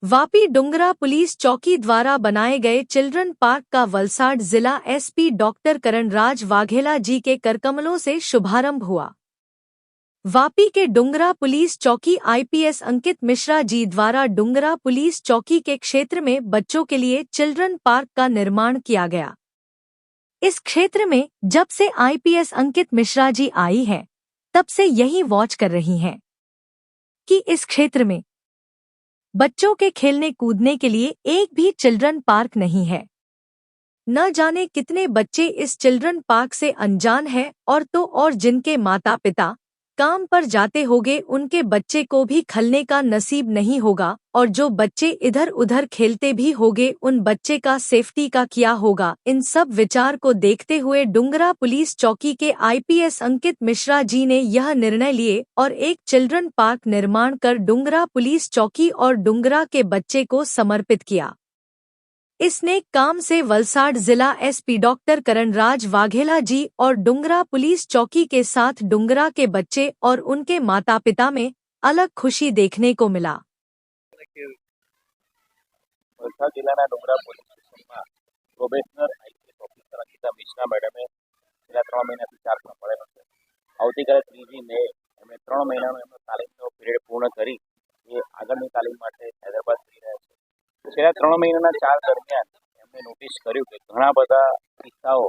Vapi Dungra police चौकी द्वारा बनाए गए चिल्ड्रन पार्क का वलसाड जिला एसपी डॉक्टर करणराज वाघेला जी के करकमलों से शुभारंभ हुआ। वापी के डुंगरा पुलिस चौकी आईपीएस अंकित मिश्रा जी द्वारा डुंगरा पुलिस चौकी के क्षेत्र में बच्चों के लिए चिल्ड्रन पार्क का निर्माण किया गया। इस क्षेत्र में जब से आईपीएस अंकित मिश्रा जी आई हैं, तब से यही वॉच कर रही हैं कि इस क्षेत्र में बच्चों के खेलने कूदने के लिए एक भी चिल्ड्रन पार्क नहीं है। न जाने कितने बच्चे इस चिल्ड्रन पार्क से अनजान हैं और जिनके माता पिता काम पर जाते होंगे उनके बच्चे को भी खेलने का नसीब नहीं होगा, और जो बच्चे इधर उधर खेलते भी होंगे उन बच्चे का सेफ्टी का क्या होगा। इन सब विचार को देखते हुए डुंगरा पुलिस चौकी के आईपीएस अंकित मिश्रा जी ने यह निर्णय लिए और एक चिल्ड्रन पार्क निर्माण कर डुंगरा पुलिस चौकी और डुंगरा के बच्चे को समर्पित किया। इस नेक काम से वलसाड जिला एसपी डॉक्टर करणराज वाघेला जी और डुंगरा पुलिस चौकी के साथ डुंगरा के बच्चे और उनके माता पिता में अलग खुशी देखने को मिला। वलसाड जिल्लाના ડુંગરા પોલીસ સ્ટેશનમાં probationer IPS officer Ankita Mishra મેડમે છેલ્લા 3 મહિનાથી ચાર્જ સંભાળેલો છે। આવતીકાલે 3 મે એમણે 3 મહિનાનો એમનો તાલીમનો પીરિયડ પૂર્ણ કરી એ આગળની તાલીમ માટે હૈદરાબાદ જઈ રહ્યા છે। છેલ્લા 3 મહિનાના ચાર્જ દરમિયાન એમણે નોટિસ કર્યું કે ઘણા બધા કિસ્સાઓ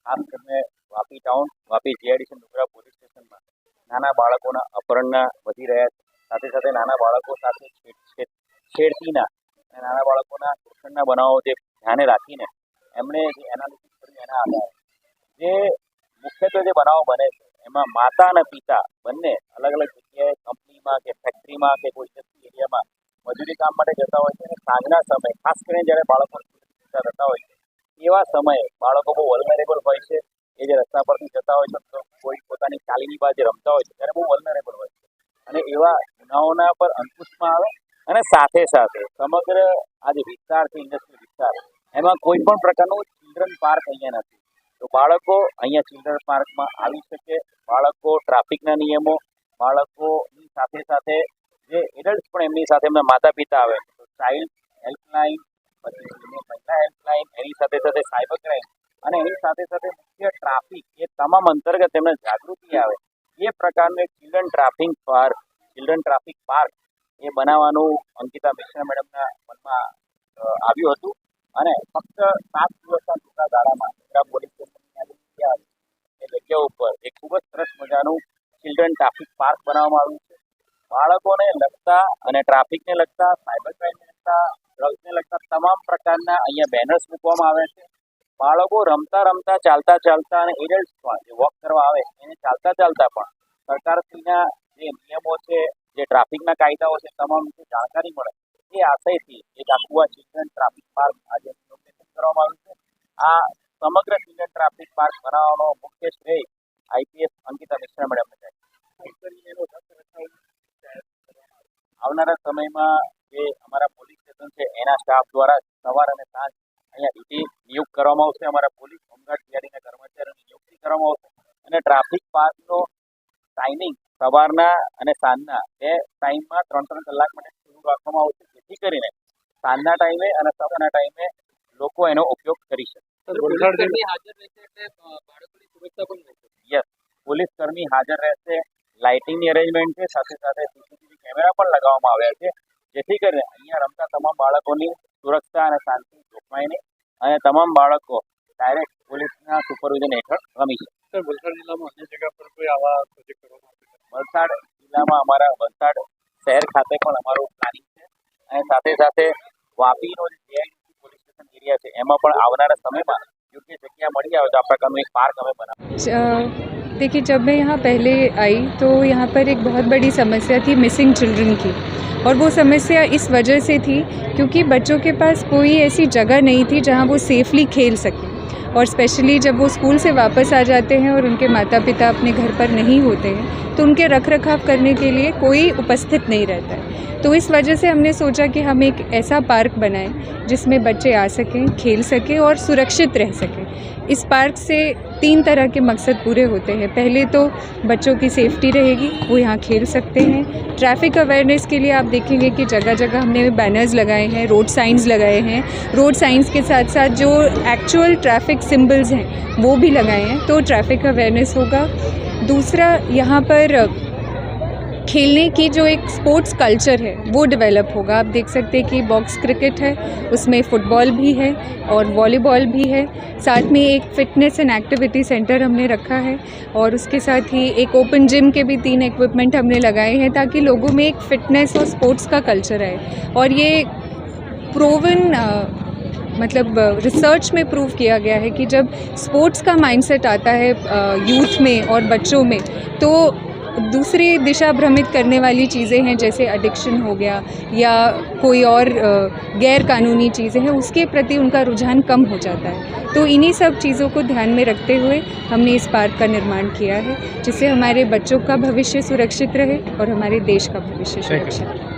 ખાસ કરીને વાપી ટાઉન, વાપી જીઆઈડીસી ડુંગરા પોલીસ સ્ટેશનમાં નાના બાળકોના અપહરણના વધી રહ્યા છે। સાથે સાથે નાના બાળકો સાથે છેડતીના અને નાના બાળકોના શોષણના બનાવો જે ધ્યાને રાખીને એમણે જે એનાલિસિસ કર્યું એના આધારે જે મુખ્યત્વે જે બનાવો બને છે એમાં માતા અને પિતા બંને અલગ અલગ જગ્યાએ કંપનીમાં કે ફેક્ટરીમાં કે કોઈ એરિયામાં મજૂરી કામ માટે જતા હોય છે અને સાંજના સમયે ખાસ કરીને જ્યારે બાળકો જતા હોય છે એવા સમયે બાળકો બહુ વલ્નરેબલ હોય છે। એ જે રસ્તા પરથી જતા હોય છે તો કોઈ પોતાની ચાલીની બહાર જે રમતા હોય છે ત્યારે બહુ વલ્નરેબલ હોય છે અને એવા ગુનાઓના પર અંકુશમાં આવે અને સાથે સાથે સમગ્ર આ જે વિસ્તાર છે ઇન્ડસ્ટ્રીયલ વિસ્તાર એમાં કોઈ પણ પ્રકારનું ચિલ્ડ્રન પાર્ક અહીંયા નથી, તો બાળકો અહીંયા ચિલ્ડ્રન પાર્કમાં આવી શકે। બાળકો ટ્રાફિકના નિયમો, બાળકોની સાથે સાથે જે એડલ્ટ્સ પણ એમની સાથે એમના માતા પિતા આવે તો ચાઇલ્ડ હેલ્પલાઇન, પછી મહિલા હેલ્પલાઇન, એની સાથે સાથે સાયબર ક્રાઇમ અને એની સાથે સાથે મુખ્ય ટ્રાફિક એ તમામ અંતર્ગત એમને જાગૃતિ આવે એ પ્રકારનું એક ચિલ્ડ્રન ટ્રાફિક પાર્ક એ બનાવવાનું અંકિતા મિશ્રા મેડમના મનમાં આવ્યું હતું અને ફક્ત 7 દિવસના ટૂંકા ગાળામાં ડુંગરા પોલીસ સ્ટેશનની એ જગ્યા ઉપર એક ખૂબ જ સરસ મજાનું ચિલ્ડ્રન ટ્રાફિક પાર્ક બનાવવામાં આવ્યું છે। બાળકોને લગતા અને ટ્રાફિકને લગતા, સાયબર ક્રાઇમને લગતા, ડ્રગ્સને લગતા તમામ પ્રકારના અહીંયા બેનર્સ મૂકવામાં આવે છે। બાળકો રમતા રમતા, ચાલતા ચાલતા અને એડલ્ટ્સ પણ જે વોક કરવા આવે એને ચાલતા ચાલતા પણ સરકારશ્રીના જે નિયમો છે, જે ટ્રાફિકના કાયદાઓ છે તમામ વિશે જાણકારી મળે એ આશયથી એક આખું આ ચિલ્ડ્રન ટ્રાફિક પાર્ક આજે ઇનોગ્રેશન કરવામાં આવ્યું છે। આ સમગ્ર ચિલ્ડ્રન ટ્રાફિક પાર્ક બનાવવાનો મુખ્ય શ્રેય આઈપીએસ અંકિતા મિશ્રા મેડમને જાય। આવનારા સમયમાં જે અમારા પોલીસ સ્ટેશન છે એના સ્ટાફ દ્વારા સવાર અને સાંજ અહીંયા ડ્યુટી નિયુક્ત કરવામાં આવશે। અમારા પોલીસ હોમગાર્ડ જીઆરડીના કર્મચારીઓની નિયુક્તિ કરવામાં આવશે અને ટ્રાફિક પાર્કનો ટાઈમિંગ સવારના અને સાંજના બે ટાઈમમાં 3-3 કલાક માટે શરૂ રાખવામાં આવશે, જેથી કરીને સાંજના ટાઈમે અને સવારના ટાઈમે લોકો એનો ઉપયોગ કરી શકે। યસ, પોલીસ કર્મી હાજર રહેશે, લાઇટિંગની અરેન્જમેન્ટ છે, સાથે સાથે સીસીટીવી કેમેરા પણ લગાવવામાં આવ્યા છે, જેથી કરીને અહીંયા રમતા તમામ બાળકોની સુરક્ષા અને શાંતિ જોખમાય નહીં અને તમામ બાળકો ડાયરેક્ટ પોલીસના સુપરવિઝન હેઠળ રમી શકે। વલસાડ જિલ્લામાં અન્ય જગ્યા પર કોઈ આવા પ્રોજેક્ટ કરવામાં આવે? વલસાડ જિલ્લામાં અમારા વલસાડ શહેર ખાતે પણ અમારું પ્લાનિંગ છે અને સાથે સાથે વાપીનો જે જીઆઈડીસી પોલીસ સ્ટેશન એરિયા છે એમાં પણ આવનારા સમયમાં યોગ્ય જગ્યા મળી આવે તો આ પ્રકારનું એક પાર્ક અમે બનાવીએ। देखिए, जब मैं यहाँ पहले आई तो यहाँ पर एक बहुत बड़ी समस्या थी मिसिंग चिल्ड्रन की, और वो समस्या इस वजह से थी क्योंकि बच्चों के पास कोई ऐसी जगह नहीं थी जहाँ वो सेफली खेल सकें, और स्पेशली जब वो स्कूल से वापस आ जाते हैं और उनके माता पिता अपने घर पर नहीं होते हैं तो उनके रख रखाव करने के लिए कोई उपस्थित नहीं रहता है। तो इस वजह से हमने सोचा कि हम एक ऐसा पार्क बनाएं जिसमें बच्चे आ सकें, खेल सकें और सुरक्षित रह सकें। इस पार्क से 3 तरह के मकसद पूरे होते हैं। पहले तो बच्चों की सेफ्टी रहेगी, वो यहाँ खेल सकते हैं। ट्रैफिक अवेयरनेस के लिए आप देखेंगे कि जगह जगह हमने बैनर्स लगाए हैं, रोड साइंस लगाए हैं। रोड साइंस के साथ साथ जो एक्चुअल ट्रैफिक सिंबल्स हैं वो भी लगाए हैं, तो ट्रैफिक अवेयरनेस होगा। दूसरा, यहाँ पर खेलने की जो एक स्पोर्ट्स कल्चर है वो डेवलप होगा। आप देख सकते हैं कि बॉक्स क्रिकेट है, उसमें फ़ुटबॉल भी है और वॉलीबॉल भी है। साथ में एक फ़िटनेस एंड एक्टिविटी सेंटर हमने रखा है और उसके साथ ही एक ओपन जिम के भी 3 इक्विपमेंट हमने लगाए हैं ताकि लोगों में एक फ़िटनेस और स्पोर्ट्स का कल्चर आए। और ये प्रूवन मतलब रिसर्च में प्रूव किया गया है कि जब स्पोर्ट्स का माइंडसेट आता है यूथ में और बच्चों में, तो दूसरी दिशा भ्रमित करने वाली चीज़ें हैं जैसे एडिक्शन हो गया या कोई और गैर कानूनी चीज़ें हैं, उसके प्रति उनका रुझान कम हो जाता है। तो इन्हीं सब चीज़ों को ध्यान में रखते हुए हमने इस पार्क का निर्माण किया है, जिससे हमारे बच्चों का भविष्य सुरक्षित रहे और हमारे देश का भविष्य सुरक्षित रहे।